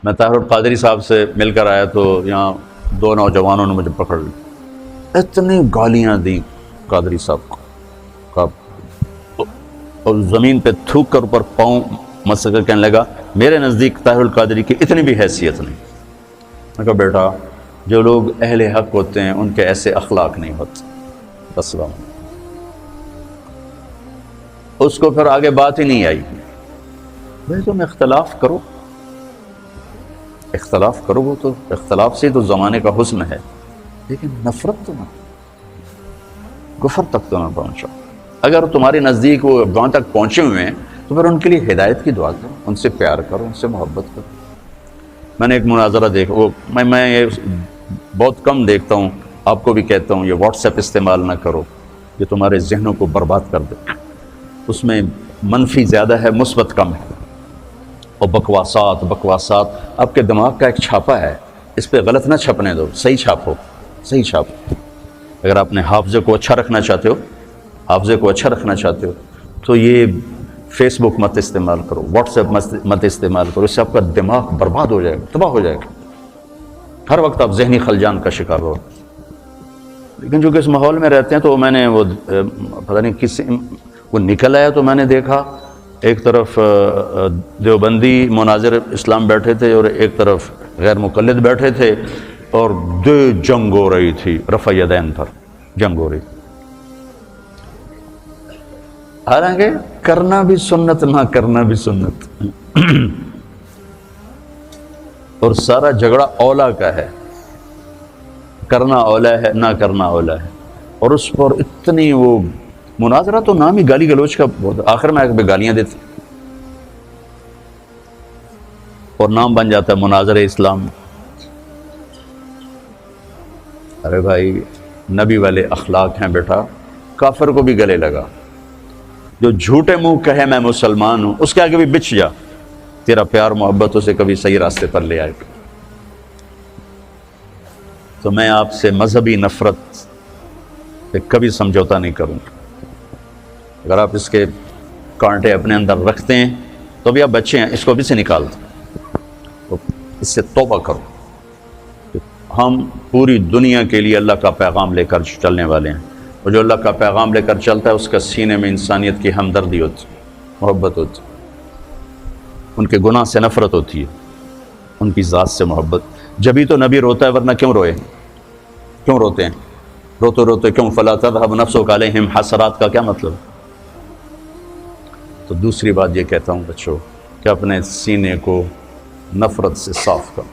میں طاہر القادری صاحب سے مل کر آیا تو یہاں دو نوجوانوں نے مجھے پکڑ لی، اتنی گالیاں دیں قادری صاحب کو، اور زمین پہ تھوک کر اوپر پاؤں مس کر کہنے لگا میرے نزدیک طاہر القادری کی اتنی بھی حیثیت نہیں۔ میں کہا بیٹا جو لوگ اہل حق ہوتے ہیں ان کے ایسے اخلاق نہیں ہوتے۔ السلام علیکم۔ اس کو پھر آگے بات ہی نہیں آئی۔ بھائی تم اختلاف کرو، اختلاف کرو، وہ تو اختلاف سے تو زمانے کا حسن ہے، لیکن نفرت تو نہ، کفر تک تو نہ پہنچو۔ اگر تمہارے نزدیک وہ وہاں تک پہنچے ہوئے ہیں تو پھر ان کے لیے ہدایت کی دعا کرو، ان سے پیار کرو، ان سے محبت کرو۔ میں نے ایک مناظرہ دیکھا، وہ میں یہ بہت کم دیکھتا ہوں، آپ کو بھی کہتا ہوں یہ واٹس ایپ استعمال نہ کرو، یہ تمہارے ذہنوں کو برباد کر دے، اس میں منفی زیادہ ہے، مثبت کم ہے، اور بکواسات آپ کے دماغ کا ایک چھاپا ہے، اس پہ غلط نہ چھپنے دو، صحیح چھاپو، صحیح چھاپو۔ اگر آپ نے حافظے کو اچھا رکھنا چاہتے ہو تو یہ فیس بک مت استعمال کرو، واٹس ایپ مت استعمال کرو، اس سے آپ کا دماغ برباد ہو جائے گا، تباہ ہو جائے گا، ہر وقت آپ ذہنی خلجان کا شکار ہو۔ لیکن جو کہ اس ماحول میں رہتے ہیں تو میں نے وہ پتہ نہیں کس وہ نکل آیا تو میں نے دیکھا ایک طرف دیوبندی مناظر اسلام بیٹھے تھے اور ایک طرف غیر مقلد بیٹھے تھے، اور جنگ ہو رہی تھی، رفع یدین پر جنگ ہو رہی تھی۔ حالانکہ کرنا بھی سنت، نہ کرنا بھی سنت، اور سارا جھگڑا اولا کا ہے، کرنا اولا ہے، نہ کرنا اولا ہے، اور اس پر اتنی وہ مناظرہ تو نام ہی گالی گلوچ کا، آخر میں آ گالیاں دیتے اور نام بن جاتا ہے مناظر اسلام۔ ارے بھائی نبی والے اخلاق ہیں بیٹا، کافر کو بھی گلے لگا، جو جھوٹے منہ کہے میں مسلمان ہوں اس کے آگے بھی بچ جا، تیرا پیار محبت اسے کبھی صحیح راستے پر لے آئے گا۔ تو میں آپ سے مذہبی نفرت پہ کبھی سمجھوتا نہیں کروں گا۔ اگر آپ اس کے کانٹے اپنے اندر رکھتے ہیں تو بھی آپ بچے ہیں، اس کو بھی سے نکال دیں، تو اس سے توبہ کرو۔ ہم پوری دنیا کے لیے اللہ کا پیغام لے کر چلنے والے ہیں، اور جو اللہ کا پیغام لے کر چلتا ہے اس کا سینے میں انسانیت کی ہمدردی ہوتی، محبت ہوتی، ان کے گناہ سے نفرت ہوتی ہے، ان کی ذات سے محبت۔ جبھی تو نبی روتا ہے، ورنہ کیوں روئے؟ کیوں روتے ہیں؟ روتے روتے کیوں؟ فلا تذهب نفسك علیہم حسرات کا کیا مطلب؟ تو دوسری بات یہ کہتا ہوں بچوں کہ اپنے سینے کو نفرت سے صاف کرو،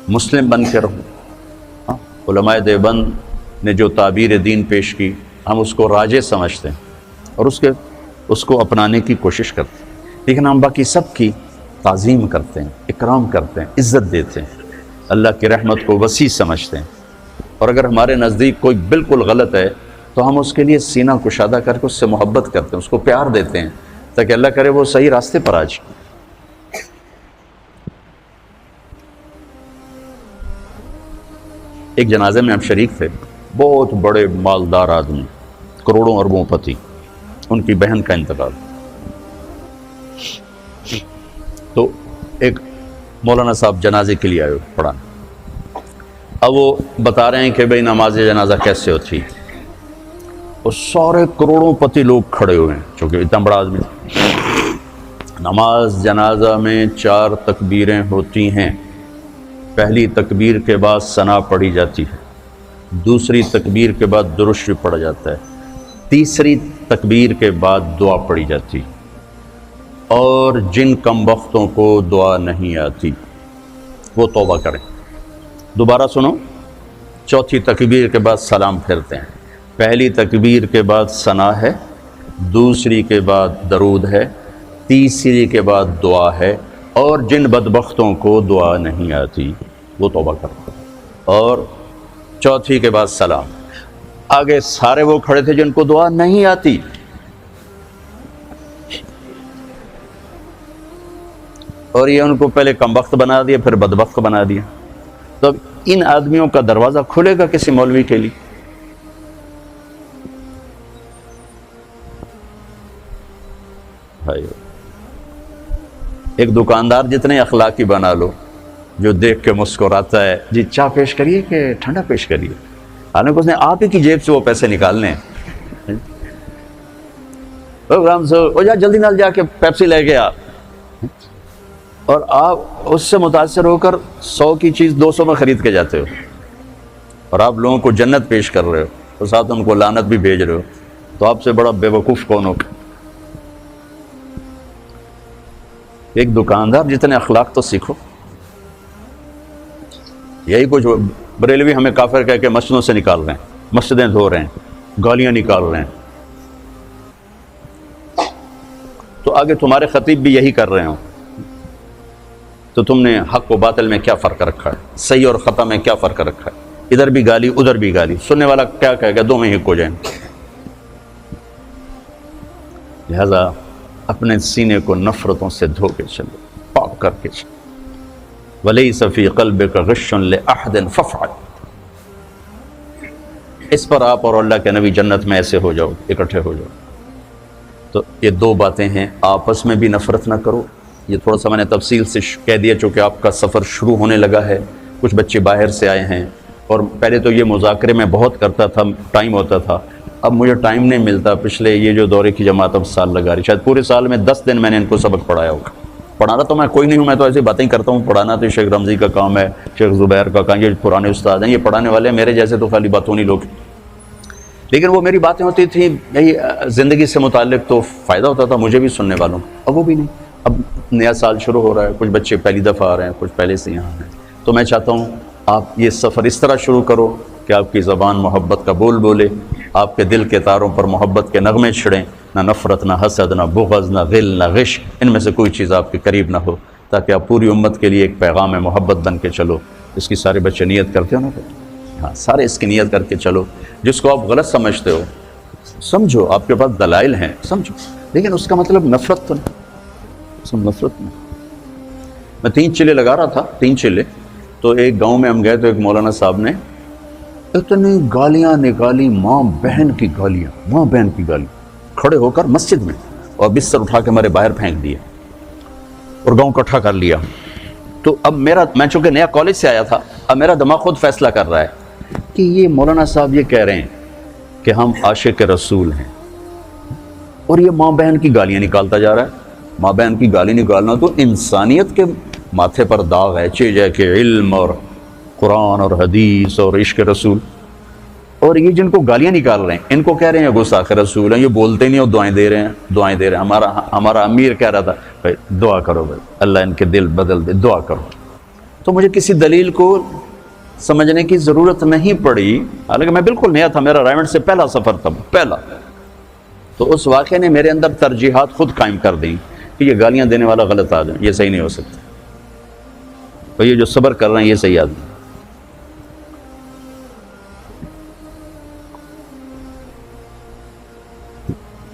مسلم بن کے رہو۔ علماء دیوبند نے جو تعبیر دین پیش کی ہم اس کو راجع سمجھتے ہیں اور اس کو اپنانے کی کوشش کرتے ہیں، لیکن ہم باقی سب کی تعظیم کرتے ہیں، اکرام کرتے ہیں، عزت دیتے ہیں، اللہ کی رحمت کو وسیع سمجھتے ہیں، اور اگر ہمارے نزدیک کوئی بالکل غلط ہے تو ہم اس کے لیے سینہ کشادہ کر کے اس سے محبت کرتے ہیں، اس کو پیار دیتے ہیں، تاکہ اللہ کرے وہ صحیح راستے پر آ جائے۔ ایک جنازے میں ہم شریک تھے، بہت بڑے مالدار آدمی، کروڑوں اربوں پتی، ان کی بہن کا انتقال، تو ایک مولانا صاحب جنازے کے لیے آئے پڑھانے۔ اب وہ بتا رہے ہیں کہ بھئی نماز جنازہ کیسے ہوتی، اور سارے کروڑوں پتی لوگ کھڑے ہوئے ہیں چونکہ اتنا بڑا آدمی تھا۔ نماز جنازہ میں 4 تکبیریں ہوتی ہیں، پہلی تکبیر کے بعد ثنا پڑھی جاتی ہے، دوسری تکبیر کے بعد درود شریف پڑھا جاتا ہے، تیسری تکبیر کے بعد دعا پڑھی جاتی، اور جن کم بختوں کو دعا نہیں آتی وہ توبہ کریں۔ دوبارہ سنو، چوتھی تکبیر کے بعد سلام پھیرتے ہیں، پہلی تکبیر کے بعد ثنا ہے، دوسری کے بعد درود ہے، تیسری کے بعد دعا ہے، اور جن بدبختوں کو دعا نہیں آتی وہ توبہ کرتے ہیں، اور چوتھی کے بعد سلام۔ آگے سارے وہ کھڑے تھے جن کو دعا نہیں آتی، اور یہ ان کو پہلے کم بخت بنا دیا پھر بدبخت بنا دیا۔ تو اب ان آدمیوں کا دروازہ کھلے گا کسی مولوی کے لیے؟ بھائی ایک دکاندار جتنے اخلاقی بنا لو، جو دیکھ کے مسکراتا ہے، جی چائے پیش کریے کہ ٹھنڈا پیش کریے، حالانکہ اس نے آپ ہی کی جیب سے وہ پیسے نکالنے ہیں۔ پروگرام سے وہ جا جلدی نال جا کے پیپسی لے کے آ، اور آپ اس سے متاثر ہو کر 100 کی چیز 200 میں خرید کے جاتے ہو، اور آپ لوگوں کو جنت پیش کر رہے ہو اور ساتھ ان کو لعنت بھی بھیج رہے ہو، تو آپ سے بڑا بے وقوف کون ہوگا؟ ایک دکاندار جتنے اخلاق تو سیکھو۔ یہی کچھ بریلوی ہمیں کافر کہہ کے مسجدوں سے نکال رہے ہیں، مسجدیں دھو رہے ہیں، گالیاں نکال رہے ہیں، تو آگے تمہارے خطیب بھی یہی کر رہے ہوں، تو تم نے حق و باطل میں کیا فرق رکھا ہے، صحیح اور خطا میں کیا فرق رکھا ہے؟ ادھر بھی گالی ادھر بھی گالی، سننے والا کیا کہے گا؟ دو میں ہک ہو جائیں۔ لہذا اپنے سینے کو نفرتوں سے دھو کے چلو، پاک کر کے چلو۔ وَلَيْسَ فِي قَلْبِكَ غِشٌّ لِأَحَدٍ فَافْعَلْ، اس پر آپ اور اللہ کے نبی جنت میں ایسے ہو جاؤ، اکٹھے ہو جاؤ۔ تو یہ دو باتیں ہیں، آپس میں بھی نفرت نہ کرو۔ یہ تھوڑا سا میں نے تفصیل سے کہہ دیا چونکہ آپ کا سفر شروع ہونے لگا ہے، کچھ بچے باہر سے آئے ہیں، اور پہلے تو یہ مذاکرے میں بہت کرتا تھا، ٹائم ہوتا تھا، اب مجھے ٹائم نہیں ملتا۔ پچھلے یہ جو دورے کی جماعت اب سال لگا رہی، شاید پورے سال میں 10 دن میں نے ان کو سبق پڑھایا ہوگا۔ پڑھانا تو میں کوئی نہیں ہوں، میں تو ایسی باتیں کرتا ہوں، پڑھانا تو شیخ رمضی کا کام ہے، شیخ زبیر کا کام، یہ پرانے استاد ہیں، یہ پڑھانے والے ہیں، میرے جیسے تو خالی باتوں نہیں لوگ۔ لیکن وہ میری باتیں ہوتی تھیں یہی زندگی سے متعلق، تو فائدہ ہوتا تھا مجھے بھی، سننے والوں کو۔ اب وہ بھی نہیں، اب نیا سال شروع ہو رہا ہے، کچھ بچے پہلی دفعہ آ رہے ہیں، کچھ پہلے سے یہاں ہیں، تو میں چاہتا ہوں آپ یہ سفر اس طرح شروع کرو کہ آپ کی زبان محبت کا بول بولے، آپ کے دل کے تاروں پر محبت کے نغمے چھڑیں، نہ نفرت، نہ حسد، نہ بغض، نہ غل، نہ غش، ان میں سے کوئی چیز آپ کے قریب نہ ہو، تاکہ آپ پوری امت کے لیے ایک پیغام محبت بن کے چلو۔ اس کی سارے بچے نیت کرتے ہو نا؟ ہاں، سارے اس کی نیت کر کے چلو۔ جس کو آپ غلط سمجھتے ہو سمجھو، آپ کے پاس دلائل ہیں، سمجھو، لیکن اس کا مطلب نفرت تو نہیں، نفرت نہیں۔ میں 3 چلے لگا رہا تھا، 3 چلے، تو ایک گاؤں میں ہم گئے تو ایک مولانا صاحب نے اتنی گالیاں نکالی، ماں بہن کی گالیاں، ماں بہن کی گالی، کھڑے ہو کر مسجد میں، اور بستر اٹھا کے ہمارے باہر پھینک دیا اور گاؤں اکٹھا کر لیا۔ تو اب میں چونکہ نیا کالج سے آیا تھا، اب میرا دماغ خود فیصلہ کر رہا ہے کہ یہ مولانا صاحب یہ کہہ رہے ہیں کہ ہم عاشق رسول ہیں، اور یہ ماں بہن کی گالیاں نکالتا جا رہا ہے۔ ماں بہن کی گالی نکالنا تو انسانیت کے ماتھے پر داغ ہے، چیز ہے کہ علم اور قرآن اور حدیث اور عشق رسول، اور یہ جن کو گالیاں نکال رہے ہیں ان کو کہہ رہے ہیں گستاخ رسول ہیں، یہ بولتے نہیں اور دعائیں دے رہے ہیں، دعائیں دے رہے ہیں۔ ہمارا امیر کہہ رہا تھا بھائی دعا کرو، بھائی اللہ ان کے دل بدل دے، دعا کرو۔ تو مجھے کسی دلیل کو سمجھنے کی ضرورت نہیں پڑی، حالانکہ میں بالکل نیا تھا، میرا رائمنڈ سے پہلا سفر تھا، پہلا۔ تو اس واقعے نے میرے اندر ترجیحات خود قائم کر دیں کہ یہ گالیاں دینے والا غلط آدمی، یہ صحیح نہیں ہو سکتا، اور یہ جو صبر کر رہے ہیں یہ صحیح آدمی۔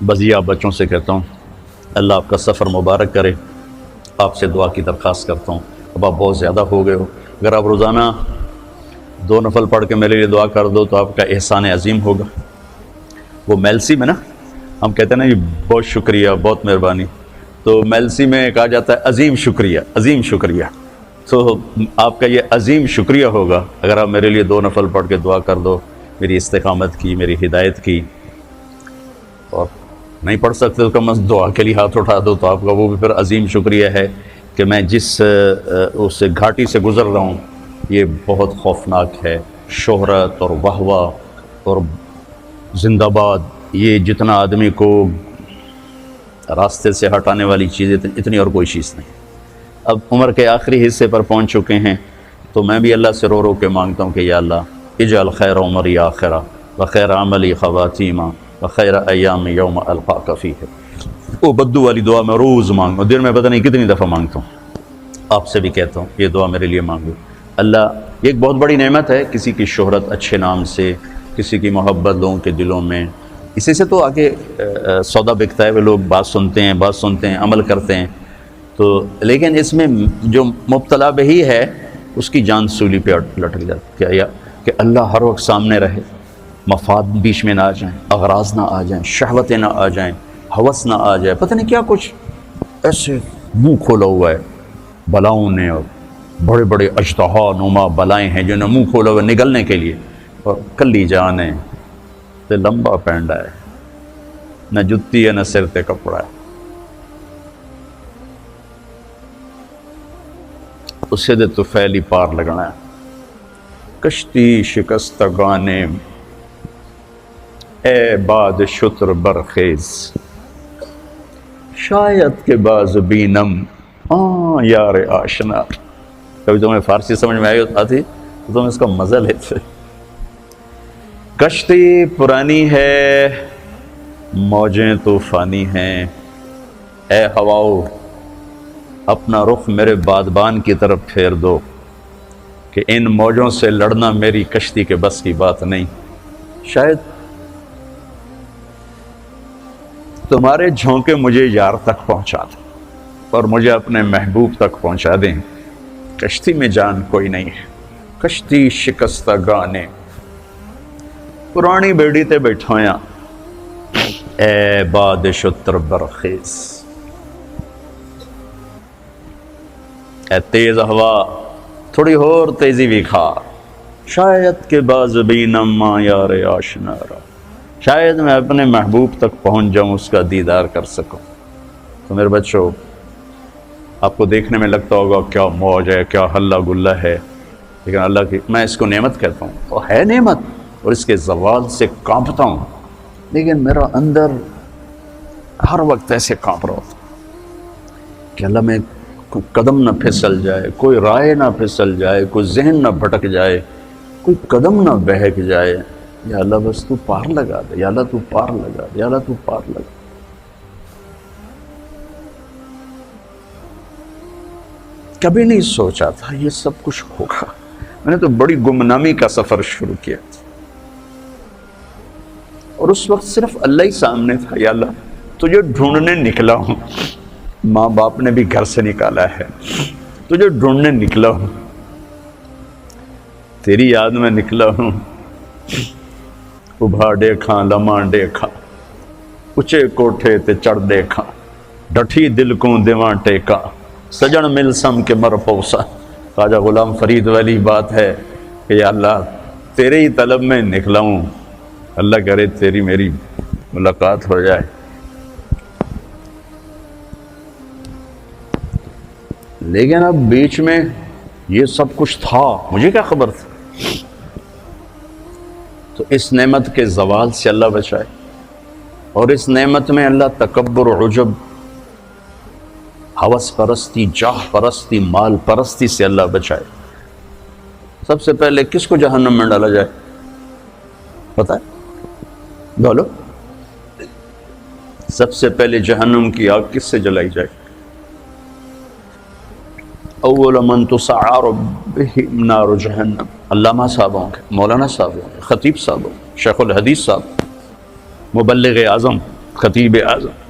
بس یہ آپ بچوں سے کہتا ہوں، اللہ آپ کا سفر مبارک کرے۔ آپ سے دعا کی درخواست کرتا ہوں، اب آپ بہت زیادہ ہو گئے ہو، اگر آپ روزانہ 2 نفل پڑھ کے میرے لیے دعا کر دو تو آپ کا احسان عظیم ہوگا۔ وہ میلسی میں نا ہم کہتے ہیں نا یہ بہت شکریہ، بہت مہربانی، تو میلسی میں کہا جاتا ہے عظیم شکریہ، عظیم شکریہ۔ تو آپ کا یہ عظیم شکریہ ہوگا اگر آپ میرے لیے 2 نفل پڑھ کے دعا کر دو، میری استقامت کی، میری ہدایت کی۔ اور نہیں پڑھ سکتے تو کم از دعا کے لیے ہاتھ اٹھا دو، تو آپ کا وہ بھی پھر عظیم شکریہ ہے کہ میں جس اس گھاٹی سے گزر رہا ہوں یہ بہت خوفناک ہے، شہرت اور واہ واہ اور زندہ باد، یہ جتنا آدمی کو راستے سے ہٹانے والی چیز اتنی اور کوئی چیز نہیں۔ اب عمر کے آخری حصے پر پہنچ چکے ہیں، تو میں بھی اللہ سے رو رو کے مانگتا ہوں کہ یا اللہ اجعل خیر عمری آخرہ وخیر عملی خواتیمہ وخیر ایام یوم القاک فیہ۔ وہ بدو والی دعا میں روز مانگتا ہوں، دن میں پتہ نہیں کتنی دفعہ مانگتا ہوں، آپ سے بھی کہتا ہوں یہ دعا میرے لیے مانگو۔ اللہ، یہ ایک بہت بڑی نعمت ہے، کسی کی شہرت اچھے نام سے، کسی کی محبت لوگوں کے دلوں میں، اسی سے تو آگے سودا بکتا ہے، وہ لوگ بات سنتے ہیں، عمل کرتے ہیں۔ تو لیکن اس میں جو مبتلا بہی ہے اس کی جان سولی پہ لٹک جاتی ہے، کہ اللہ ہر وقت سامنے رہے، مفاد بیچ میں نہ آ جائیں، اغراض نہ آ جائیں، شہوتیں نہ آ جائیں، ہوس نہ آ جائے، پتہ نہیں کیا کچھ ایسے منہ کھولا ہوا ہے بلاؤں نے اور بڑے بڑے اژدہا نما بلائیں ہیں جنہیں منہ کھولا ہوا نگلنے کے لیے، اور کلی جانے تے لمبا پینڈا ہے، نہ جتی ہے نہ سر تے کپڑا ہے، اسے دے طفیلی پار لگنا ہے۔ کشتی شکستگانے اے باد شتر برخیز، شاید کہ باز بینم یار آشنا۔ کبھی تمہیں فارسی سمجھ میں آتی تو تم اس کا مزہ لیتے۔ کشتی پرانی ہے، موجیں طوفانی ہیں، اے ہواؤ اپنا رخ میرے بادبان کی طرف پھیر دو کہ ان موجوں سے لڑنا میری کشتی کے بس کی بات نہیں۔ شاید تمہارے جھونکے مجھے یار تک پہنچا دیں اور مجھے اپنے محبوب تک پہنچا دیں، کشتی میں جان کوئی نہیں ہے۔ کشتی شکستہ گانے پرانی بیڑی تے بیٹھویاں، اے باد شتر برخیز، اے تیز ہوا تھوڑی اور تیزی بھی کھا، شاید کہ باز بینم ماں یار آشنا را، شاید میں اپنے محبوب تک پہنچ جاؤں، اس کا دیدار کر سکوں۔ تو میرے بچوں، آپ کو دیکھنے میں لگتا ہوگا کیا موج ہے، کیا ہلہ گلہ ہے، لیکن اللہ کی، میں اس کو نعمت کہتا ہوں، وہ ہے نعمت، اور اس کے زوال سے کانپتا ہوں، لیکن میرا اندر ہر وقت ایسے کانپ رہا ہوتا کہ اللہ میں کوئی قدم نہ پھسل جائے، کوئی رائے نہ پھسل جائے، کوئی ذہن نہ بھٹک جائے، کوئی قدم نہ بہک جائے، یا اللہ بس تو پار لگا دے، یا اللہ تو پار لگا دے، یا اللہ تو پار لگا دے۔ کبھی نہیں سوچا تھا یہ سب کچھ ہوگا، میں نے تو بڑی گمنامی کا سفر شروع کیا تھا، اور اس وقت صرف اللہ ہی سامنے تھا، یا اللہ تجھے ڈھونڈنے نکلا ہوں، ماں باپ نے بھی گھر سے نکالا ہے، تجھے ڈھونڈنے نکلا ہوں، تیری یاد میں نکلا ہوں، ابھا دیکھاں لمحہ دیکھاں، اچے کوٹھے تے چڑھ دیکھاں، ڈٹھی دل کو دیواں ٹیکاں، سجن مل سم کے مر پوسا۔ خواجہ غلام فرید والی بات ہے کہ یا اللہ تیرے ہی طلب میں نکلا ہوں، اللہ کرے تیری میری ملاقات ہو جائے۔ لیکن اب بیچ میں یہ سب کچھ تھا، مجھے کیا خبر تھی؟ تو اس نعمت کے زوال سے اللہ بچائے، اور اس نعمت میں اللہ تکبر، عجب، ہوس پرستی، جاہ پرستی، مال پرستی سے اللہ بچائے۔ سب سے پہلے کس کو جہنم میں ڈالا جائے پتہ ہے؟ بولو، سب سے پہلے جہنم کی آگ کس سے جلائی جائے؟ اول من تسعر بہ نار جہنم، علامہ صاحب ہوں گے، مولانا صاحب ہوں گے، خطیب صاحب ہوں گے، شیخ الحدیث صاحب، مبلغ اعظم، خطیب اعظم۔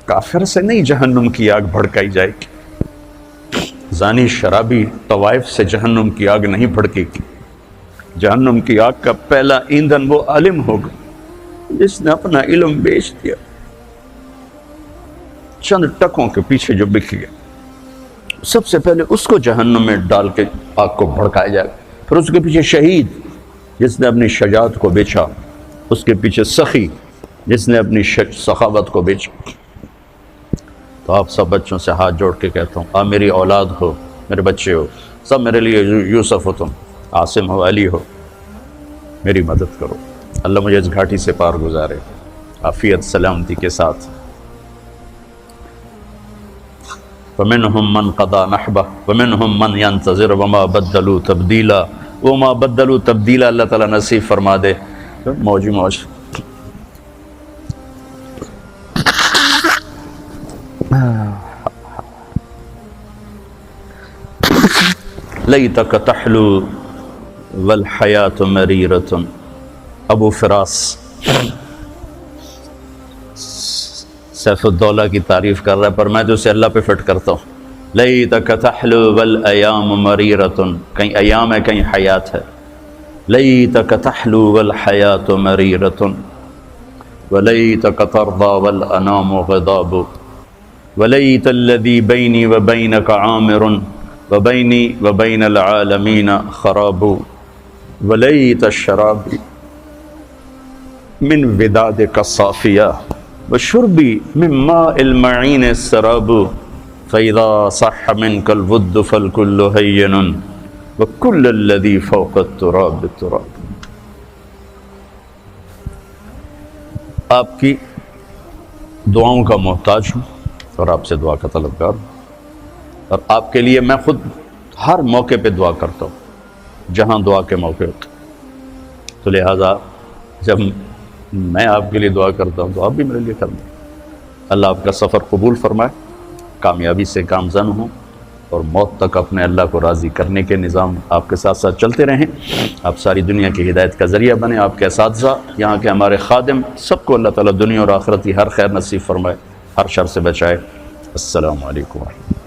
کافر سے نہیں جہنم کی آگ بھڑکائی جائے گی، زانی شرابی طوائف سے جہنم کی آگ نہیں بھڑکے گی۔ جہنم کی آگ کا پہلا ایندھن وہ عالم ہوگا جس نے اپنا علم بیچ دیا، چند ٹکوں کے پیچھے جو بک گیا، سب سے پہلے اس کو جہنم میں ڈال کے آگ کو بھڑکایا جائے گا۔ پھر اس کے پیچھے شہید جس نے اپنی شجاعت کو بیچا، اس کے پیچھے سخی جس نے اپنی سخاوت کو بیچا۔ تو آپ سب بچوں سے ہاتھ جوڑ کے کہتا ہوں، آپ میری اولاد ہو، میرے بچے ہو، سب میرے لیے یوسف ہو، تم عاصم ہو، علی ہو، میری مدد کرو، اللہ مجھے اس گھاٹی سے پار گزارے عافیت سلامتی کے ساتھ۔ وَمِنْهُمْ مَنْ قَضَى نَحْبَهُ وَمِنْهُمْ مَنْ يَنْتَظِرُ وَمَا بَدَّلُوا تَبْدِيلًا، وَمَا بَدَّلُوا تَبْدِيلًا، اللہ تعالیٰ نصیب فرما دے۔ موجی موج لیتک تحلو والحیات مریرۃ، ابو فراس سیف الدولہ کی تعریف کر رہا ہے، پر میں تو اسے اللہ پہ فٹ کرتا ہوں۔ لیتک تحلو والایام مریرۃ، کہیں ایام ہے کہیں حیات ہے۔ لیتک تحلو والحیات مریرۃ ولیتک ترضی والانام غضاب، ولیت الذی بینی وبینک عامر وبینی وبین العالمین خراب ولیت الشراب من ودادک الصافیہ وشربی من ماء المعین السراب فإذا صح منك الود فالكل هين وكل الذي فوق التراب التراب۔ آپ کی دعاؤں کا محتاج ہوں اور آپ سے دعا کا طلبگار ہوں، اور آپ کے لیے میں خود ہر موقع پہ دعا کرتا ہوں جہاں دعا کے موقع ہوتے، تو لہٰذا جب میں آپ کے لیے دعا کرتا ہوں تو آپ بھی میرے لیے کرنا۔ اللہ آپ کا سفر قبول فرمائے، کامیابی سے کامزن ہوں، اور موت تک اپنے اللہ کو راضی کرنے کے نظام آپ کے ساتھ ساتھ چلتے رہیں۔ آپ ساری دنیا کی ہدایت کا ذریعہ بنیں، آپ کے اساتذہ، یہاں کے ہمارے خادم، سب کو اللہ تعالیٰ دنیا اور آخرت کی ہر خیر نصیب فرمائے، ہر شر سے بچائے۔ السلام علیکم ورحمۃ اللہ۔